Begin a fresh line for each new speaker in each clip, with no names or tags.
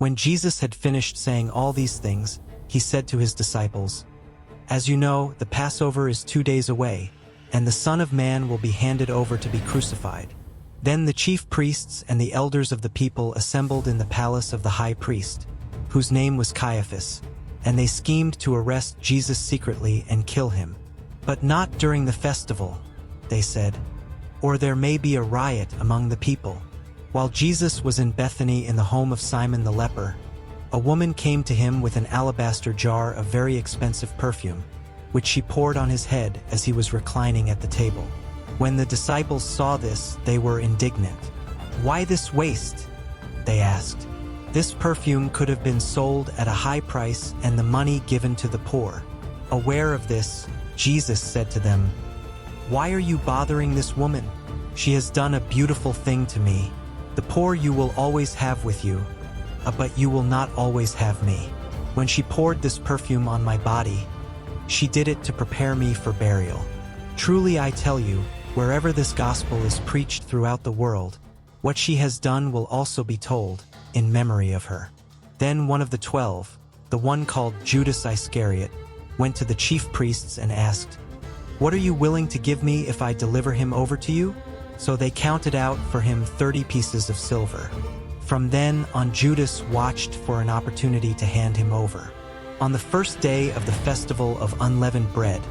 When Jesus had finished saying all these things, he said to his disciples, "As you know, the Passover is 2 days away, and the Son of Man will be handed over to be crucified." Then the chief priests and the elders of the people assembled in the palace of the high priest, whose name was Caiaphas, and they schemed to arrest Jesus secretly and kill him. "But not during the festival," they said, "or there may be a riot among the people." While Jesus was in Bethany in the home of Simon the leper, a woman came to him with an alabaster jar of very expensive perfume, which she poured on his head as he was reclining at the table. When the disciples saw this, they were indignant. "Why this waste?" they asked. "This perfume could have been sold at a high price and the money given to the poor." Aware of this, Jesus said to them, "Why are you bothering this woman? She has done a beautiful thing to me. The poor you will always have with you, but you will not always have me. When she poured this perfume on my body, she did it to prepare me for burial. Truly I tell you, wherever this gospel is preached throughout the world, what she has done will also be told, in memory of her." Then one of the 12, the one called Judas Iscariot, went to the chief priests and asked, "What are you willing to give me if I deliver him over to you?" So they counted out for him 30 pieces of silver. From then on, Judas watched for an opportunity to hand him over. On the first day of the festival of unleavened bread,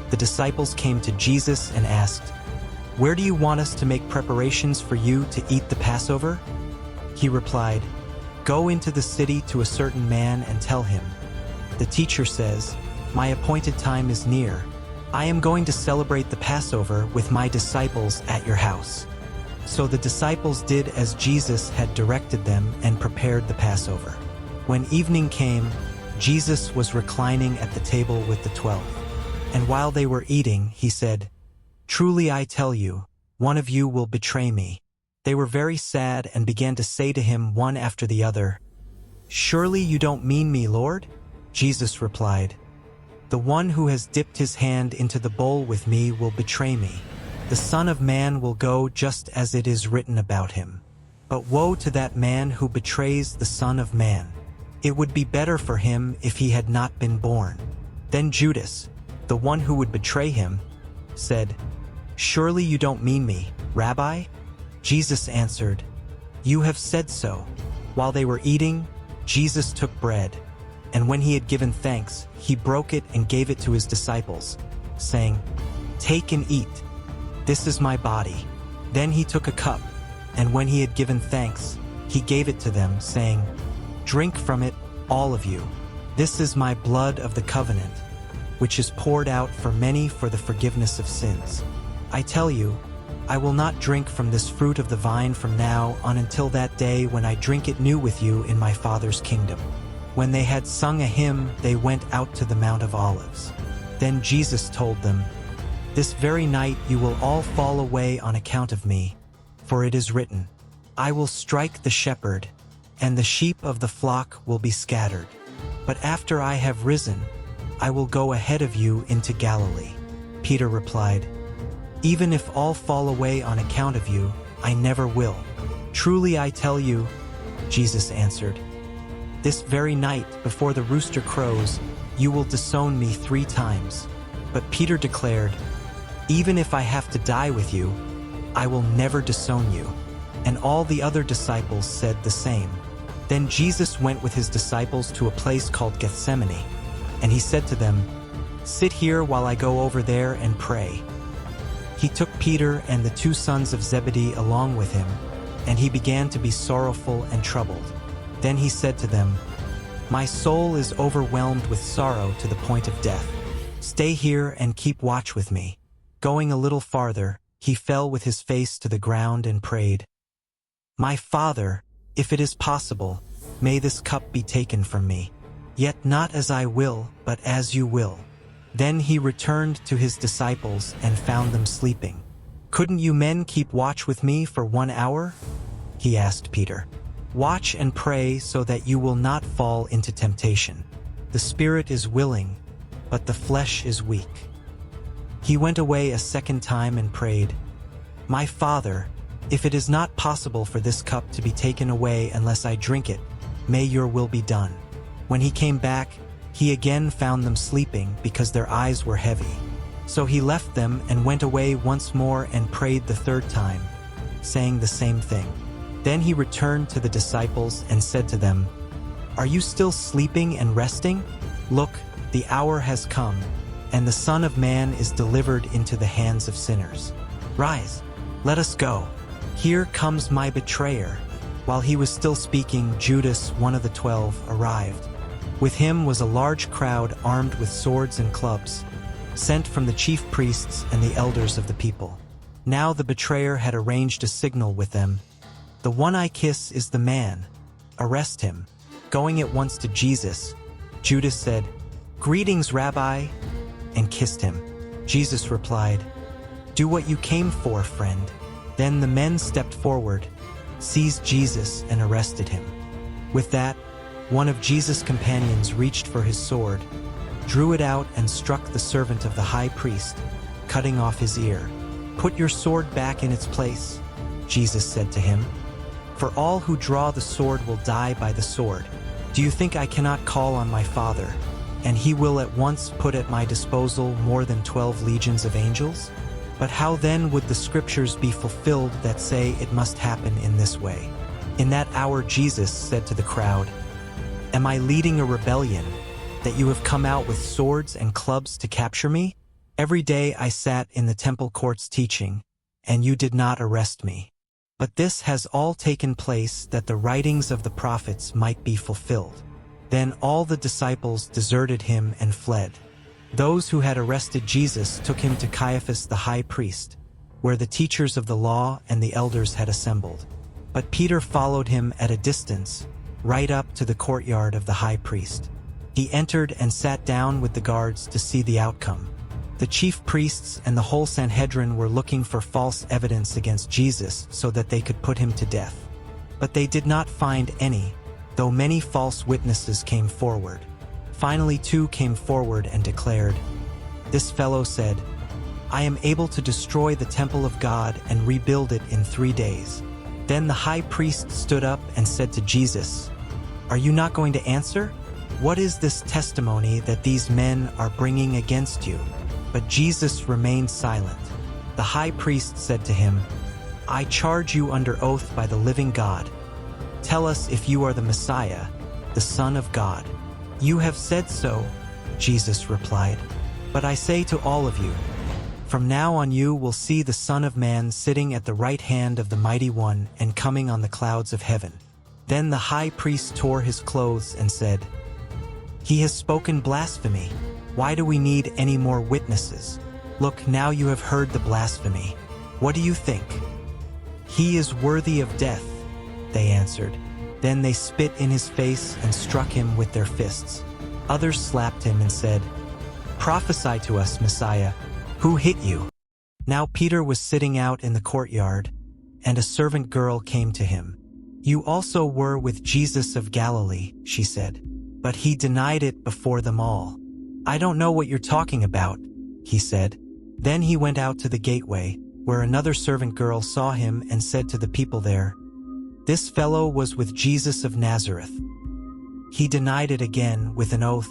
the disciples came to Jesus and asked, "Where do you want us to make preparations for you to eat the Passover?" He replied, "Go into the city to a certain man and tell him, 'The teacher says, my appointed time is near. I am going to celebrate the Passover with my disciples at your house.'" So the disciples did as Jesus had directed them and prepared the Passover. When evening came, Jesus was reclining at the table with the 12. And while they were eating, he said, "Truly I tell you, one of you will betray me." They were very sad and began to say to him one after the other, "Surely you don't mean me, Lord?" Jesus replied, "The one who has dipped his hand into the bowl with me will betray me. The Son of Man will go just as it is written about him. But woe to that man who betrays the Son of Man. It would be better for him if he had not been born." Then Judas, the one who would betray him, said, "Surely you don't mean me, Rabbi?" Jesus answered, "You have said so." While they were eating, Jesus took bread, and when he had given thanks, he broke it and gave it to his disciples, saying, "Take and eat. This is my body." Then he took a cup, and when he had given thanks, he gave it to them, saying, "Drink from it, all of you. This is my blood of the covenant, which is poured out for many for the forgiveness of sins. I tell you, I will not drink from this fruit of the vine from now on until that day when I drink it new with you in my Father's kingdom." When they had sung a hymn, they went out to the Mount of Olives. Then Jesus told them, "This very night you will all fall away on account of me, for it is written, 'I will strike the shepherd, and the sheep of the flock will be scattered.' But after I have risen, I will go ahead of you into Galilee." Peter replied, "Even if all fall away on account of you, I never will." "Truly I tell you," Jesus answered, "this very night before the rooster crows, you will disown me 3 times." But Peter declared, "Even if I have to die with you, I will never disown you." And all the other disciples said the same. Then Jesus went with his disciples to a place called Gethsemane, and he said to them, "Sit here while I go over there and pray." He took Peter and the 2 sons of Zebedee along with him, and he began to be sorrowful and troubled. Then he said to them, "My soul is overwhelmed with sorrow to the point of death. Stay here and keep watch with me." Going a little farther, he fell with his face to the ground and prayed, "My Father, if it is possible, may this cup be taken from me. Yet not as I will, but as you will." Then he returned to his disciples and found them sleeping. "Couldn't you men keep watch with me for 1 hour?" he asked Peter. "Watch and pray so that you will not fall into temptation. The spirit is willing, but the flesh is weak." He went away a second time and prayed, "My Father, if it is not possible for this cup to be taken away unless I drink it, May your will be done." When he came back, he again found them sleeping because their eyes were heavy. So he left them and went away once more and prayed the third time, saying the same thing. Then he returned to the disciples and said to them, "Are you still sleeping and resting? Look, the hour has come, and the Son of Man is delivered into the hands of sinners. Rise, let us go. Here comes my betrayer." While he was still speaking, Judas, one of the 12, arrived. With him was a large crowd armed with swords and clubs, sent from the chief priests and the elders of the people. Now the betrayer had arranged a signal with them. "The one I kiss is the man. Arrest him." Going at once to Jesus, Judas said, "Greetings, Rabbi," and kissed him. Jesus replied, "Do what you came for, friend." Then the men stepped forward, seized Jesus, and arrested him. With that, one of Jesus' companions reached for his sword, drew it out, and struck the servant of the high priest, cutting off his ear. "Put your sword back in its place," Jesus said to him. "For all who draw the sword will die by the sword. Do you think I cannot call on my Father, and he will at once put at my disposal more than 12 legions of angels? But how then would the scriptures be fulfilled that say it must happen in this way?" In that hour Jesus said to the crowd, "Am I leading a rebellion, that you have come out with swords and clubs to capture me? Every day I sat in the temple courts teaching, and you did not arrest me. But this has all taken place that the writings of the prophets might be fulfilled." Then all the disciples deserted him and fled. Those who had arrested Jesus took him to Caiaphas the high priest, where the teachers of the law and the elders had assembled. But Peter followed him at a distance, right up to the courtyard of the high priest. He entered and sat down with the guards to see the outcome. The chief priests and the whole Sanhedrin were looking for false evidence against Jesus so that they could put him to death. But they did not find any, though many false witnesses came forward. Finally 2 came forward and declared, "This fellow said, 'I am able to destroy the temple of God and rebuild it in 3 days.'" Then the high priest stood up and said to Jesus, "Are you not going to answer? What is this testimony that these men are bringing against you?" But Jesus remained silent. The high priest said to him, "I charge you under oath by the living God. Tell us if you are the Messiah, the Son of God." "You have said so," Jesus replied. "But I say to all of you, from now on you will see the Son of Man sitting at the right hand of the Mighty One and coming on the clouds of heaven." Then the high priest tore his clothes and said, "He has spoken blasphemy. Why do we need any more witnesses? Look, now you have heard the blasphemy. What do you think?" "He is worthy of death," they answered. Then they spit in his face and struck him with their fists. Others slapped him and said, "Prophesy to us, Messiah. Who hit you?" Now Peter was sitting out in the courtyard, and a servant girl came to him. "You also were with Jesus of Galilee," she said. But he denied it before them all. "I don't know what you're talking about," he said. Then he went out to the gateway, where another servant girl saw him and said to the people there, "This fellow was with Jesus of Nazareth." He denied it again with an oath,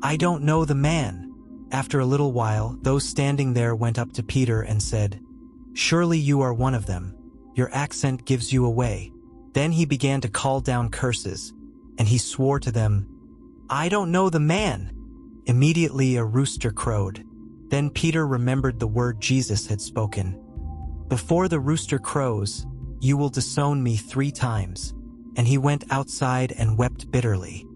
"I don't know the man." After a little while, those standing there went up to Peter and said, "Surely you are one of them. Your accent gives you away." Then he began to call down curses, and he swore to them, "I don't know the man." Immediately a rooster crowed. Then Peter remembered the word Jesus had spoken, "Before the rooster crows, you will disown me 3 times." And he went outside and wept bitterly.